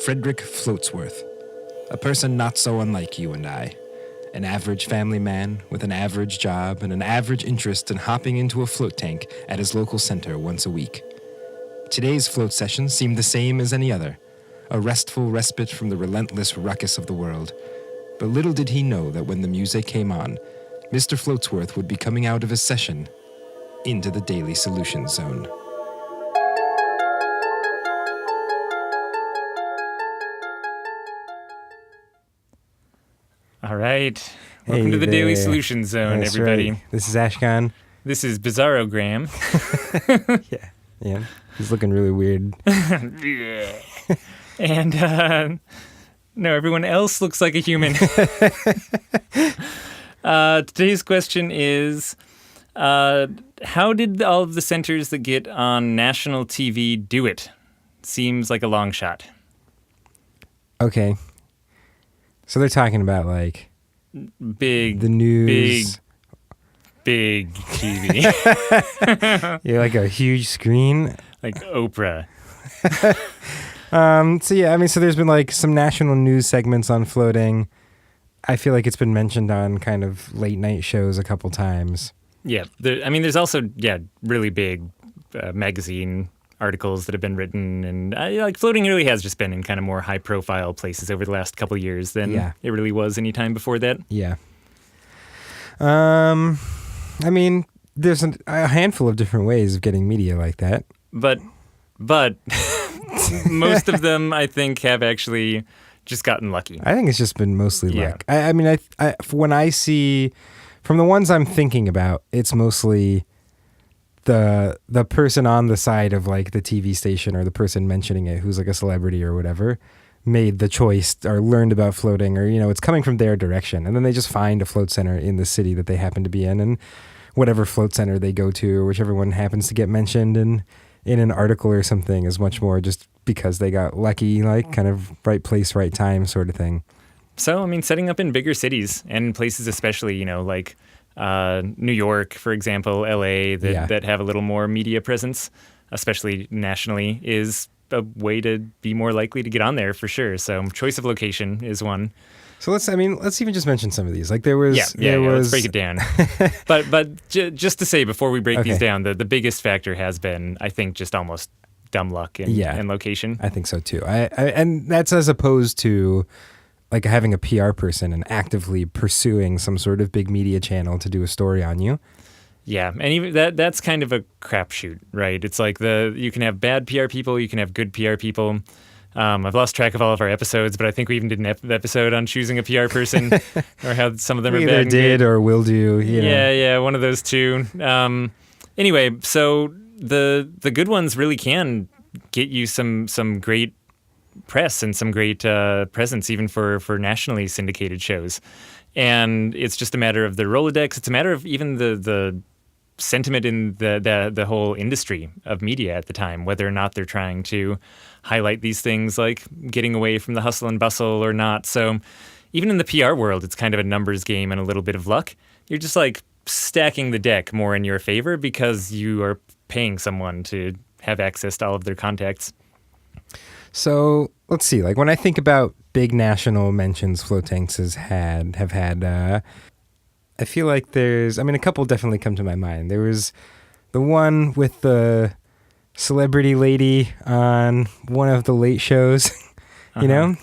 Frederick Floatsworth, a person not so unlike you and I. An average family man with an average job and an average interest in hopping into a float tank at his local center once a week. Today's float session seemed the same as any other, a restful respite from the relentless ruckus of the world. But little did he know that when the music came on, Mr. Floatsworth would be coming out of his session into the Daily Solutions Zone. All right. Welcome to the Daily Solutions Zone, That's everybody. Right. This is Ashkahn. This is Bizarrogram. Yeah. He's looking really weird. And, no, everyone else looks like a human. Today's question is, how did all of the centers that get on national TV do it? Seems like a long shot. Okay. So they're talking about, like, Big, the news. big TV. Yeah, like a huge screen. Like Oprah. So there's been, like, some national news segments on floating. I feel like it's been mentioned on kind of late night shows a couple times. Yeah. There's also, really big magazine articles that have been written, and floating really has just been in kind of more high profile places over the last couple of years than it really was any time before that. Yeah. There's a handful of different ways of getting media like that. But most of them, I think, have actually just gotten lucky. I think it's just been mostly luck. When I see, from the ones I'm thinking about, it's mostly the person on the side of, like, the TV station or the person mentioning it who's, like, a celebrity or whatever made the choice or learned about floating, or, it's coming from their direction. And then they just find a float center in the city that they happen to be in, and whatever float center they go to, or whichever one happens to get mentioned in an article or something, is much more just because they got lucky, like, kind of right place, right time sort of thing. So, setting up in bigger cities and places especially, like New York, for example, LA, that have a little more media presence, especially nationally, is a way to be more likely to get on there for sure. So choice of location is one. So let's even just mention some of these. Like there was, let's break it down. but just to say before we break these down, the biggest factor has been, I think, just almost dumb luck and location. I think so too. And that's as opposed to, like, having a PR person and actively pursuing some sort of big media channel to do a story on you. Yeah, and even that's kind of a crapshoot, right? It's like you can have bad PR people, you can have good PR people. I've lost track of all of our episodes, but I think we even did an episode on choosing a PR person, or how some of them we are bad. Either did or will do. Yeah, one of those two. Anyway, so the good ones really can get you some great press and some great presence, even for nationally syndicated shows. And it's just a matter of the Rolodex. It's a matter of even the sentiment in the whole industry of media at the time, whether or not they're trying to highlight these things, like getting away from the hustle and bustle or not. So even in the PR world, it's kind of a numbers game and a little bit of luck. You're just like stacking the deck more in your favor because you are paying someone to have access to all of their contacts. So let's see, like when I think about big national mentions float tanks have had, I feel like there's, a couple definitely come to my mind. There was the one with the celebrity lady on one of the late shows, you know?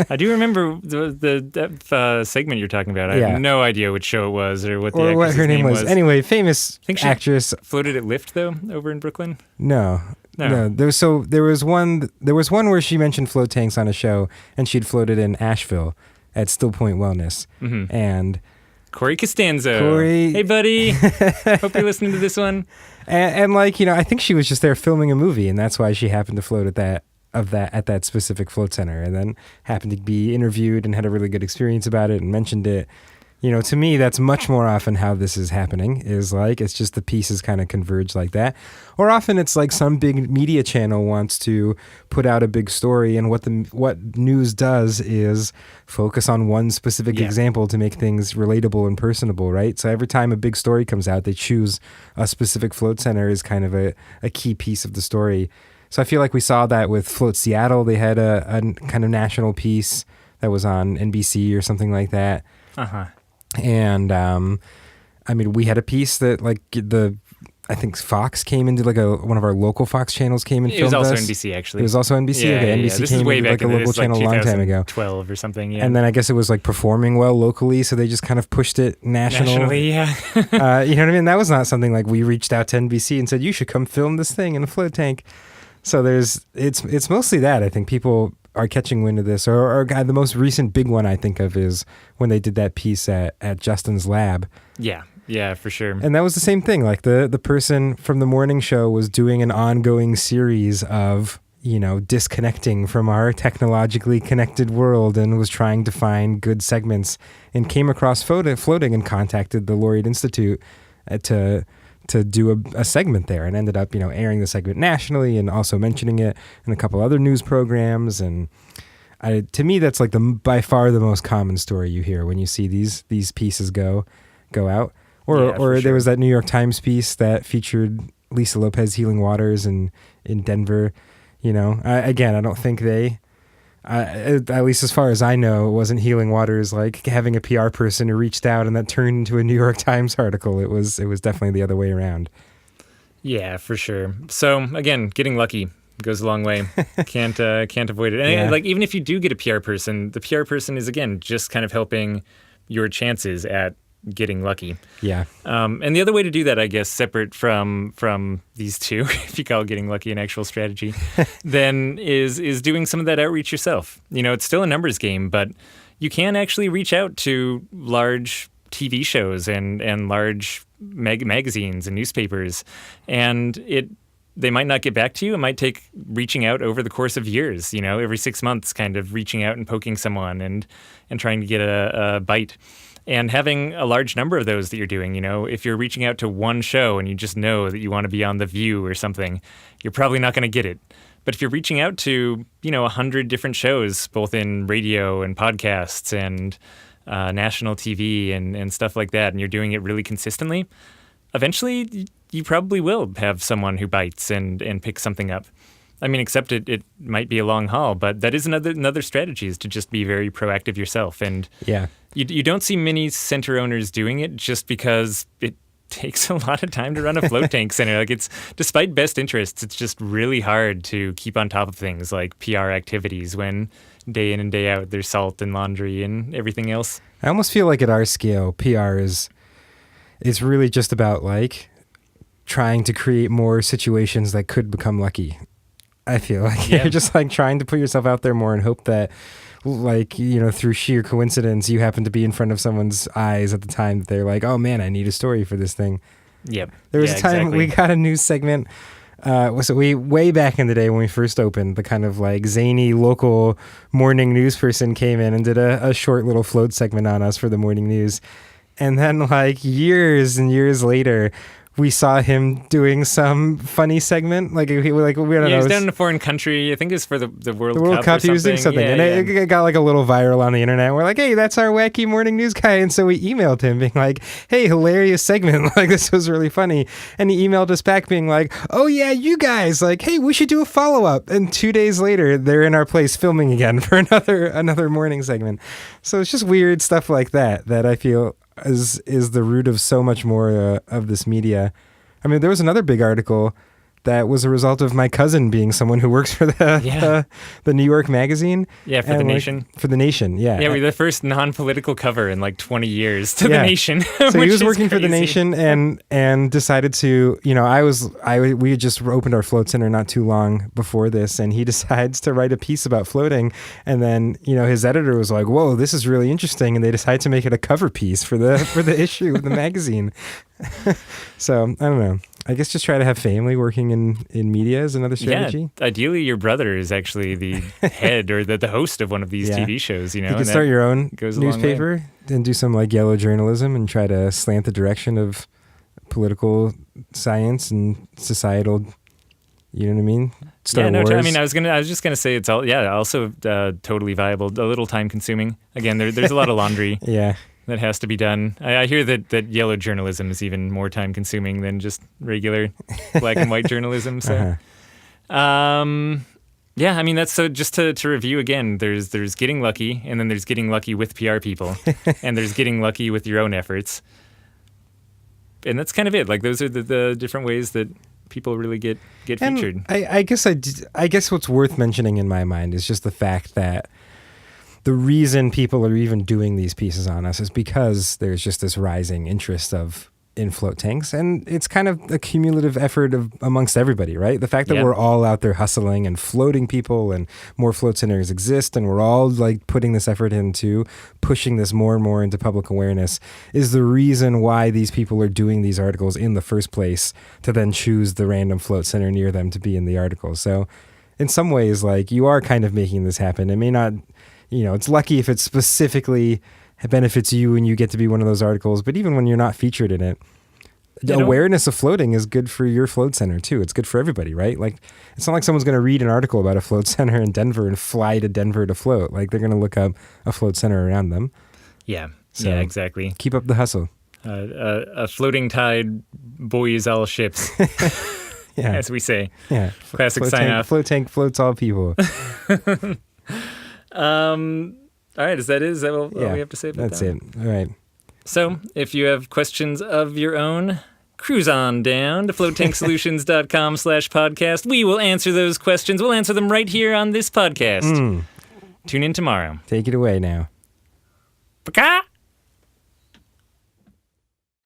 I do remember the segment you're talking about. I have no idea which show it was or what her name was. Anyway, famous actress. Floated at Lyft, though, over in Brooklyn? No. There was one where she mentioned float tanks on a show, and she'd floated in Asheville at Still Point Wellness. Mm-hmm. And Corey Costanzo. Hey, buddy. Hope you're listening to this one. And I think she was just there filming a movie, and that's why she happened to float at that specific float center, and then happened to be interviewed and had a really good experience about it and mentioned it. To me, that's much more often how this is happening, is like, it's just the pieces kind of converge like that. Or often it's like some big media channel wants to put out a big story, and what news does is focus on one specific example to make things relatable and personable, right? So every time a big story comes out, they choose a specific float center as kind of a key piece of the story. So I feel like we saw that with Float Seattle. They had a kind of national piece that was on NBC or something like that. And I mean, we had a piece that like I think Fox came into like one of our local Fox channels came and filmed us. It was also NBC, actually. It was also NBC? Yeah, okay, yeah, NBC This came is way into back like a in local channel a long time ago. 2012 or something, yeah. And then I guess it was like performing well locally, so they just kind of pushed it nationally, yeah. You know what I mean? That was not something like we reached out to NBC and said, you should come film this thing in a float tank. So it's mostly that. I think people are catching wind of this. Or the most recent big one I think of is when they did that piece at Justin's lab. Yeah, for sure. And that was the same thing. Like the person from the morning show was doing an ongoing series of, you know, disconnecting from our technologically connected world and was trying to find good segments and came across floating and contacted the Laureate Institute to do a segment there and ended up, you know, airing the segment nationally and also mentioning it in a couple other news programs. And to me, that's like by far the most common story you hear when you see these pieces go out. Or there was that New York Times piece that featured Lisa Lopez healing waters in Denver. You know, I don't think at least as far as I know, it wasn't healing waters like having a PR person who reached out and that turned into a New York Times article. It was definitely the other way around. Yeah, for sure. So again, getting lucky goes a long way. Can't avoid it. And like even if you do get a PR person, the PR person is again just kind of helping your chances at getting lucky. Yeah. And the other way to do that, I guess, separate from these two, if you call getting lucky an actual strategy, then is doing some of that outreach yourself. You know, it's still a numbers game, but you can actually reach out to large TV shows and large magazines and newspapers, and they might not get back to you. It might take reaching out over the course of years, you know, every 6 months, kind of reaching out and poking someone and trying to get a bite. And having a large number of those that you're doing, you know, if you're reaching out to one show and you just know that you want to be on The View or something, you're probably not going to get it. But if you're reaching out to, you know, 100 different shows, both in radio and podcasts and national TV and stuff like that, and you're doing it really consistently, eventually you probably will have someone who bites and picks something up. I mean, except it might be a long haul, but that is another strategy, is to just be very proactive yourself. And you don't see many center owners doing it just because it takes a lot of time to run a float tank center. Like, it's, despite best interests, it's just really hard to keep on top of things like PR activities when day in and day out there's salt and laundry and everything else. I almost feel like at our scale, PR is really just about like trying to create more situations that could become lucky. I feel like you're just like trying to put yourself out there more and hope that, like, you know, through sheer coincidence, you happen to be in front of someone's eyes at the time that they're like, oh man, I need a story for this thing. Yep. There was a time we got a news segment. So we, way back in the day when we first opened, the kind of like zany local morning news person came in and did a short little float segment on us for the morning news. And then like years and years later, we saw him doing some funny segment, we don't know. He was down in a foreign country. I think it's for the World Cup. The World Cup, he was doing something, and it got like a little viral on the internet. We're like, hey, that's our wacky morning news guy, and so we emailed him, being like, hey, hilarious segment, like this was really funny, and he emailed us back, being like, oh yeah, you guys, like, hey, we should do a follow up. And 2 days later, they're in our place filming again for another morning segment. So it's just weird stuff like that I feel is the root of so much more of this media. I mean, there was another big article that was a result of my cousin being someone who works for the New York Magazine. Yeah, for The Nation. For The Nation, yeah. Yeah, we're the first non-political cover in like 20 years to The Nation. So he was working for The Nation and decided to, you know, we had just opened our float center not too long before this, and he decides to write a piece about floating, and then, you know, his editor was like, whoa, this is really interesting, and they decided to make it a cover piece for the issue of the magazine. So I don't know. I guess just try to have family working in media is another strategy. Yeah, ideally your brother is actually the head or the host of one of these TV shows. You know, you can start your own newspaper and do some like yellow journalism and try to slant the direction of political science and societal. You know what I mean? Wars. I mean, I was just gonna say it's also totally viable. A little time consuming. Again, there's a lot of laundry. That has to be done. I hear that yellow journalism is even more time consuming than just regular black and white journalism. So, Yeah, I mean, that's so just to review again, there's getting lucky, and then there's getting lucky with PR people, and there's getting lucky with your own efforts. And that's kind of it. Like, those are the different ways that people really get featured. I guess what's worth mentioning in my mind is just the fact that the reason people are even doing these pieces on us is because there's just this rising interest in float tanks, and it's kind of a cumulative effort amongst everybody, right? The fact that we're all out there hustling and floating people, and more float centers exist, and we're all like putting this effort into pushing this more and more into public awareness is the reason why these people are doing these articles in the first place, to then choose the random float center near them to be in the article. So in some ways, like, you are kind of making this happen. It may not, it's lucky if it specifically benefits you and you get to be one of those articles, but even when you're not featured in it, awareness of floating is good for your float center too. It's good for everybody, right? Like, it's not like someone's going to read an article about a float center in Denver and fly to Denver to float. Like, they're going to look up a float center around them. Yeah, So yeah, exactly. Keep up the hustle. A floating tide buoys all ships, Yeah. as we say. Yeah. Classic sign-off. Float tank floats all people. All right, is that all we have to say about that's that? it. All right. So, if you have questions of your own, cruise on down to floattanksolutions.com/podcast. We will answer those questions. We'll answer them right here on this podcast. Tune in tomorrow. Take it away now. Paka!